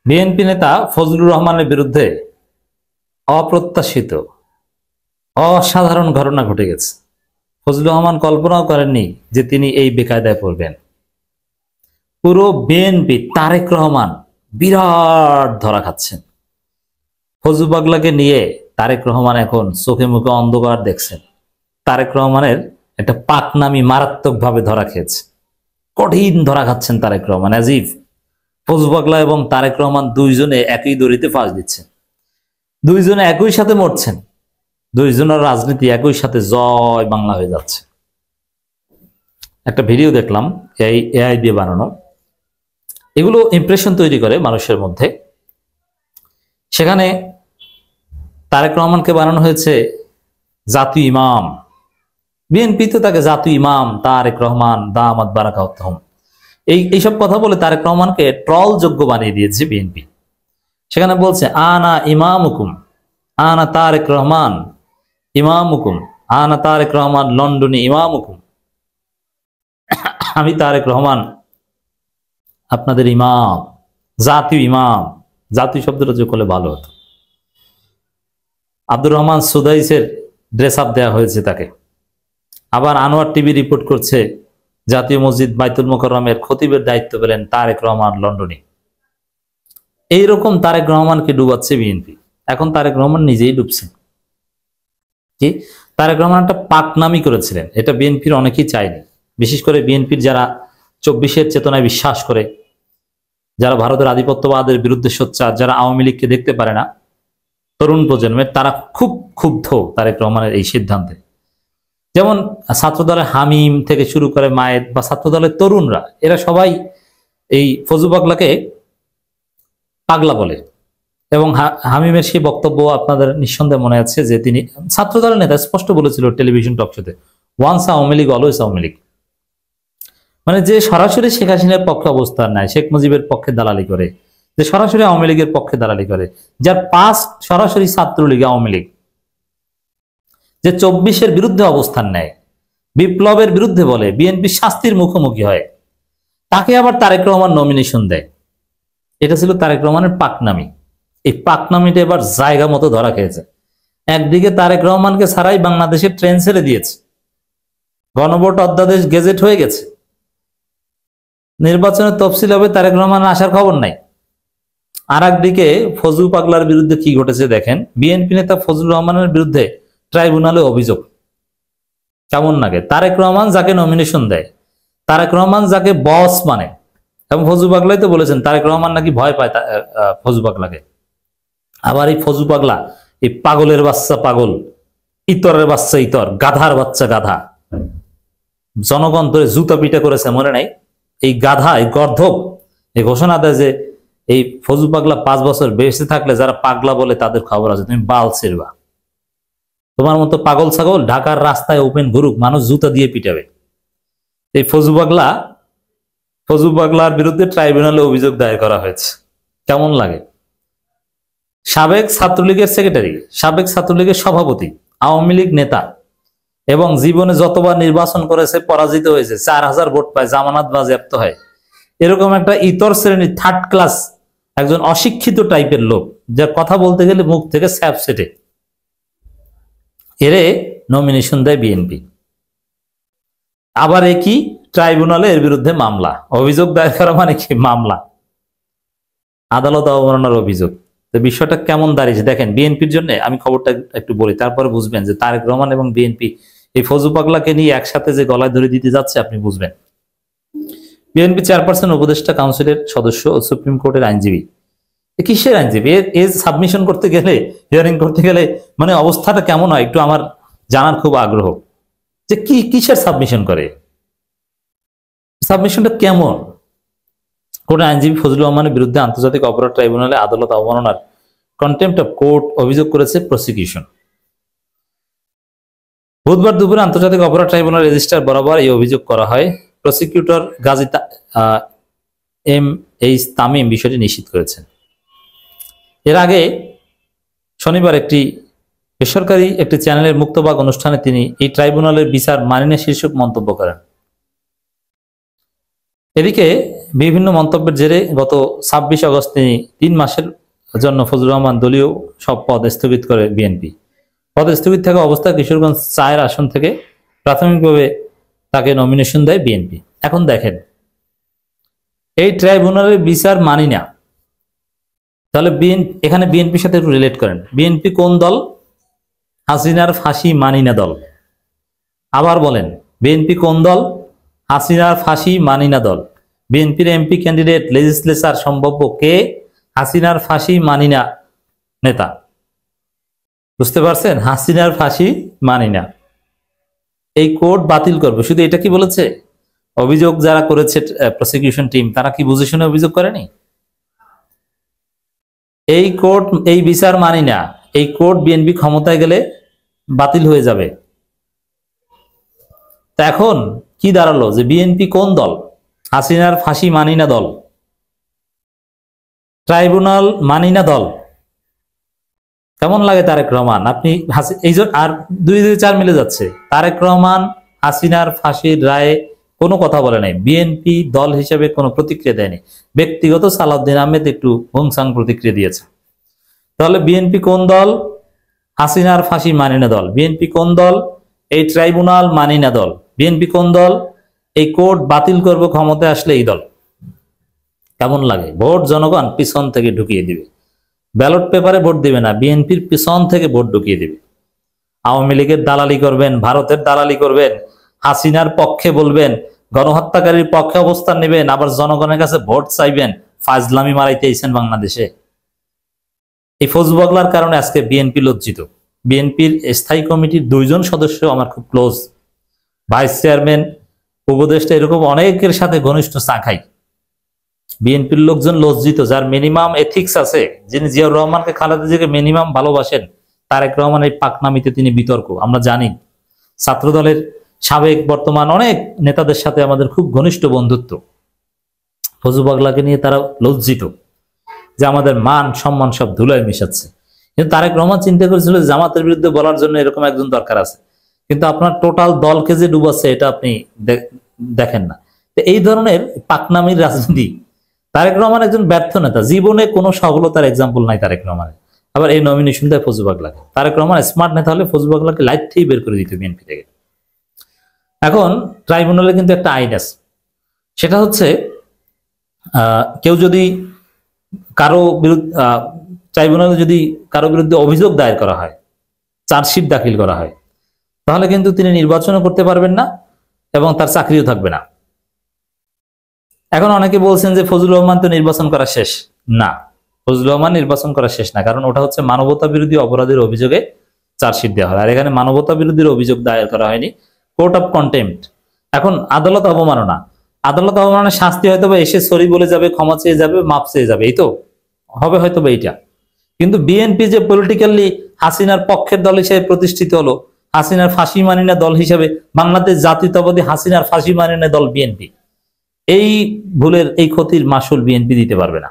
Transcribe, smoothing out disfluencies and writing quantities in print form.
BNP নেতা ফজলুর রহমানের বিরুদ্ধে অপ্রত্যাশিত অসাধারণ ঘটনা ঘটে গেছে। ফজলুর রহমান কল্পনাও করেননি যে তিনি এই বেকায়দায় পড়বেন। পুরো বিএনপি তারেক রহমান বিরাট ধরা খাচ্ছেন। ফজলু পাগলাকে নিয়ে তারেক রহমান এখন চোখে মুখে অন্ধকার দেখছেন। তারেক রহমানের একটা পাকনামি মারাত্মকভাবে ধরা খেয়েছে, কঠিন ধরা খাচ্ছেন তারেক রহমান। আজিফ ফজলু পাগলা এবং তারেক রহমান দুইজনে একই দড়িতে ফাঁস দিচ্ছেন, দুইজনে একই সাথে মরছেন, দুইজনের রাজনীতি একই সাথে জয় বাংলা হয়ে যাচ্ছে। একটা ভিডিও দেখলাম এআই দিয়ে বানানো, এগুলো ইমপ্রেশন তৈরি করে মানুষের মধ্যে। সেখানে তারেক রহমানকে বানানো হয়েছে জাতীয় ইমাম। বিএনপি তো তাকে জাতীয় ইমাম তারেক রহমান দামাত বারাকাতুহুম এইসব কথা বলে তারেক রহমানকে ট্রল যোগ্য বানিয়ে দিয়েছে বিএনপি। সেখানে বলছে আনা ইমামুকুম, আনা তারেক রহমান ইমামুকুম, আনা তারেক রহমান লন্ডনে ইমামুকুম, আমি তারেক রহমান আপনাদের ইমাম, জাতীয় ইমাম। জাতীয় শব্দটা যোগ করলে ভালো হতো। আব্দুর রহমান সুদাইসের ড্রেস আপ দেওয়া হয়েছে তাকে। আবার আনোয়ার টিভি রিপোর্ট করছে জাতীয় মসজিদ বাইতুল মোকাররমের খতিবের দায়িত্ব পেলেন তারেক রহমান লন্ডনে। এইরকম তারেক রহমানকে ডুবাচ্ছে বিএনপি। এখন তারেক রহমান নিজেই ডুবছেন। কি তারেক রহমান একটা পাকনামি করেছিলেন, এটা বিএনপির অনেকেই চায়নি। বিশেষ করে বিএনপির যারা 24-এর চেতনায় বিশ্বাস করে, যারা ভারতের আধিপত্যবাদের বিরুদ্ধে সোচ্চার, যারা আওয়ামী লীগকে দেখতে পারে না, তরুণ প্রজন্মের, তারা খুব ক্ষুব্ধ তারেক রহমানের এই সিদ্ধান্তে। যেমন ছাত্রদলের হামিম থেকে শুরু করে মায়ের বা ছাত্রদলের তরুণরা, এরা সবাই এই ফজলু পাগলাকে পাগলা বলে। এবং হামিমের সেই বক্তব্য আপনাদের নিঃসন্দেহে মনে আছে যে তিনি ছাত্রদলের নেতা স্পষ্ট বলেছিল টেলিভিশন টক শোতে, ওয়ান্স আওয়ামী লীগ অলওয়েজ আওয়ামী লীগ। মানে যে সরাসরি শেখ হাসিনার পক্ষে অবস্থান নেয়, শেখ মুজিবের পক্ষে দালালি করে, যে সরাসরি আওয়ামী লীগের পক্ষে দালালি করে, যার পাস্ট সরাসরি ছাত্রলীগ আওয়ামী লীগ, যে 24-এর বিরুদ্ধে অবস্থান নেয়, বিপ্লবের বিরুদ্ধে বলে, বিএনপি শাস্তির মুখোমুখি হয়, তাকে আবার তারেক রহমান নমিনেশন দেয়। এটা ছিল তারেক রহমানের পাকনামি। এই পাকনামিটা এবার জায়গা মতো ধরা খেয়েছে। একদিকে তারেক রহমানকে ছাড়াই বাংলাদেশের ট্রেন ছেড়ে দিয়েছে, গণভোট অধ্যাদেশ গেজেট হয়ে গেছে, নির্বাচনের তফসিল হবে, তারেক রহমান আসার খবর নাই। আর একদিকে ফজলু পাগলার বিরুদ্ধে কি ঘটেছে দেখেন। বিএনপি নেতা ফজলুর রহমানের বিরুদ্ধে ট্রাইব্যুনালে অভিযোগ। কেমন লাগে? তারেক রহমান যাকে নমিনেশন দেয়, তারেক রহমান যাকে বস মানে, এবং ফজলু পাগলাই তো বলেছেন তারেক রহমান নাকি ভয় পায় ফজলু পাগলাকে। আবার এই ফজলু পাগলা, এই পাগলের বাচ্চা পাগল, ইতরের বাচ্চা ইতর, গাধার বাচ্চা গাধা, জনগণ ধরে জুতা পিটা করেছে মনে নাই? এই গাধা, এই গর্ধব এই ঘোষণা দেয় যে এই ফজলু পাগলা 5 বছর বেঁচে থাকলে যারা পাগলা বলে তাদের খবর আছে, তুমি বাল ছেড়বা। তোমার মতো পাগল ছাগল ঢাকার রাস্তায় ওপেন ঘুরুক, মানুষ জুতা দিয়ে পিটাবে। এই ফজলু পাগলার বিরুদ্ধে ট্রাইব্যুনালে অভিযোগ দায়ের করা হয়েছে। কেমন লাগে? সাবেক ছাত্রলীগের সেক্রেটারি, সাবেক ছাত্রলীগের সভাপতি, আওয়ামী লীগ নেতা, এবং জীবনে যতবার নির্বাচন করেছে পরাজিত হয়েছে, 4000 ভোট পায়, জামানত বাজেয়াপ্ত হয়, এরকম একটা ইতর শ্রেণীর থার্ড ক্লাস একজন অশিক্ষিত টাইপের লোক, যার কথা বলতে গেলে মুখ থেকে স্যাপ সেটে, এরে নমিনেশন দেয় বিএনপি। আবার একই ট্রাইব্যুনালে এর বিরুদ্ধে মামলা, অভিযোগ দায়ের করা মানে কি? মামলা, আদালত অবমাননার অভিযোগ। তো বিষয়টা কেমন দাঁড়িয়েছে দেখেন। বিএনপির জন্য আমি খবরটা একটু বলি, তারপরে বুঝবেন যে তারেক রহমান এবং বিএনপি এই ফজলু পাগলাকে নিয়ে একসাথে যে গলায় ধরে দিতে যাচ্ছে আপনি বুঝবেন। বিএনপি চেয়ারপারসন উপদেষ্টা কাউন্সিলের সদস্য ও সুপ্রিম কোর্টের আইনজীবী। কিসের আইনজীবী? এর সাবমিশন করতে গেলে, হিয়ারিং করতে গেলে মানে অবস্থাটা কেমন হয় একটু আমার জানার খুব আগ্রহ, যে কিসের সাবমিশন করে, সাবমিশনটা কেমন। কোর্টের আইনজীবী ফজলুর রহমানের বিরুদ্ধে আন্তর্জাতিক অপরাধ ট্রাইব্যুনালে আদালত অবমাননার কন্টেম্পট অফ কোর্ট অভিযোগ করেছে প্রসিকিউশন। বুধবার দুপুরে আন্তর্জাতিক অপরাধ ট্রাইব্যুনাল রেজিস্ট্রার বরাবর এই অভিযোগ করা হয়। প্রসিকিউটর গাজী এম.এইচ. তামিম বিষয়টি নিশ্চিত করেছেন। এর আগে শনিবার একটি বেসরকারি একটি চ্যানেলের মুক্তবাক অনুষ্ঠানে তিনি এই ট্রাইব্যুনালের বিচার মানি না শীর্ষক মন্তব্য করেন। এদিকে বিভিন্ন মন্তব্যের জেরে গত 26 আগস্ট তিনি 3 মাসের জন্য ফজলুর রহমান দলীয় সব পদ স্থগিত করে বিএনপি। পদ স্থগিত থাকা অবস্থায় কিশোরগঞ্জ 4 আসন থেকে প্রাথমিকভাবে তাকে নমিনেশন দেয় বিএনপি। এখন দেখেন, এই ট্রাইব্যুনালের বিচার মানি না, তাহলে এখানে বিএনপির সাথে একটু রিলেট করেন। বিএনপি কোন দল? হাসিনার ফাঁসি মানি না দল। আবার বলেন, বিএনপি কোন দল? হাসিনার ফাঁসি মানি না দল। বিএনপির এমপি ক্যান্ডিডেট লেজিসলেচার সম্ভাব্য কে? হাসিনার ফাঁসি মানি না নেতা। বুঝতে পারছেন? হাসিনার ফাঁসি মানি না, এই কোর্ট বাতিল করবে। শুধু এটা কি বলেছে? অভিযোগ যারা করেছে প্রসিকিউশন টিম, তারা কি বুঝে শুনে অভিযোগ করেনি? এই কোর্ট এই বিচার মানি না, এই কোর্ট বিএনপি ক্ষমতায় গেলে বাতিল হয়ে যাবে। তা এখন কি দাঁড়ালো যে বিএনপি কোন দল? হাসিনার ফাঁসি মানি না দল, ট্রাইব্যুনাল মানি না দল। কেমন লাগে তারেক রহমান? আপনি এই আর 2-4 মিলে যাচ্ছে। তারেক রহমান হাসিনার ফাঁসির রায়ে কোনো কথা বলে নাই, বিএনপি দল হিসেবে কোনো প্রতিক্রিয়া দেয়নি। ব্যক্তিগত সালাউদ্দিন আহমেদ একটু হোংসাং প্রতিক্রিয়া দিয়েছে। তাহলে বিএনপি কোন দল? হাসিনার ফাঁসি মানি না দল। বিএনপি কোন দল? এই ট্রাইব্যুনাল মানি না দল। বিএনপি কোন দল? এই কোর্ট বাতিল করবে ক্ষমতায় আসলে এই দল। কেমন লাগে? ভোট জনগণ পিছন থেকে ঢুকিয়ে দিবে, ব্যালট পেপারে ভোট দিবে না, বিএনপির পিছন থেকে ভোট ঢুকিয়ে দিবে। আওয়ামী লীগের দালালি করবেন, ভারতের দালালি করবেন, হাসিনার পক্ষে বলবেন, গণহত্যাকারীর পক্ষে অবস্থান নেবেন, আবার জনগণের কাছে ভোট চাইবেন। ফাজলামি মারাইতে আইছেন বাংলাদেশে। এই ফজবগলার কারণে আজকে বিএনপি লজ্জিত। বিএনপির স্থায়ী কমিটির 2 জন সদস্য আমার খুব ক্লোজ, ভাইস চেয়ারম্যান, উপদেষ্টা, এরকম অনেকের সাথে ঘনিষ্ঠ চা খাই। বিএনপির লোকজন লজ্জিত, যার মিনিমাম এথিক্স আছে, যিনি জিয়াউর রহমানকে, খালেদা জিয়াকে মিনিমাম ভালোবাসেন। তারেক রহমান এই পাকনামিতে তিনি বিতর্ক। আমরা জানি ছাত্র দলের সাবেক বর্তমান অনেক নেতাদের সাথে আমাদের খুব ঘনিষ্ঠ বন্ধুত্ব। ফজলুবাগলাকে নিয়ে তারা লজ্জিত যে আমাদের মান সম্মান সব ধুলায় মিশাচ্ছে। কিন্তু তারেক রহমান চিন্তা করেছিল জামাতের বিরুদ্ধে বলার জন্য এরকম একজন দরকার আছে, কিন্তু আপনার টোটাল দলকে যে ডুবাচ্ছে এটা আপনি দেখেন না। তো এই ধরনের পাকনামির রাজনীতি। তারেক রহমান একজন ব্যর্থ নেতা, জীবনে কোনো সফলতার এক্সাম্পল নাই তারেক রহমানের। আবার এই নমিনেশন দেয় ফজলুবাগলাকে। তারেক রহমান স্মার্ট নেতা হলে ফজলুবাগলাকে লাইট থেকে বের করে দিত বিএনপি থেকে। এখন ট্রাইব্যুনালে কিন্তু একটা আইন আছে, সেটা হচ্ছে কেউ যদি কারো বিরুদ্ধে, ট্রাইব্যুনালে যদি কারো বিরুদ্ধে অভিযোগ দায়ের করা হয়, চার্জশিট দাখিল করা হয়, তাহলে কিন্তু তিনি নির্বাচনও করতে পারবেন না এবং তার চাকরিও থাকবে না। এখন অনেকে বলছেন যে ফজলুর রহমান তো নির্বাচন করা শেষ। না, ফজলুর রহমান নির্বাচন করা শেষ না, কারণ ওটা হচ্ছে মানবতা বিরোধী অপরাধের অভিযোগে চার্জশিট দেওয়া হয়। আর এখানে মানবতা বিরোধী অভিযোগ দায়ের করা হয়নি, কোর্ট অফ কন্টেম্পট। এখন আদালত অবমাননা, আদালত অবমাননার শাস্তি হয়তো বা এসে সরি বলে যাবে, ক্ষমা চেয়ে যাবে, মাপ চেয়ে যাবে, এই তো হবে হয়তো বা এইটা। কিন্তু বিএনপি যে পলিটিক্যালি হাসিনার পক্ষের দল হিসেবে প্রতিষ্ঠিত হলো, হাসিনার ফাঁসি মানি না দল হিসেবে, বাংলাদেশ জাতীয়তাবাদী হাসিনার ফাঁসি মানি না দল বিএনপি, এই ভুলের এই ক্ষতির মাসুল বিএনপি দিতে পারবে না।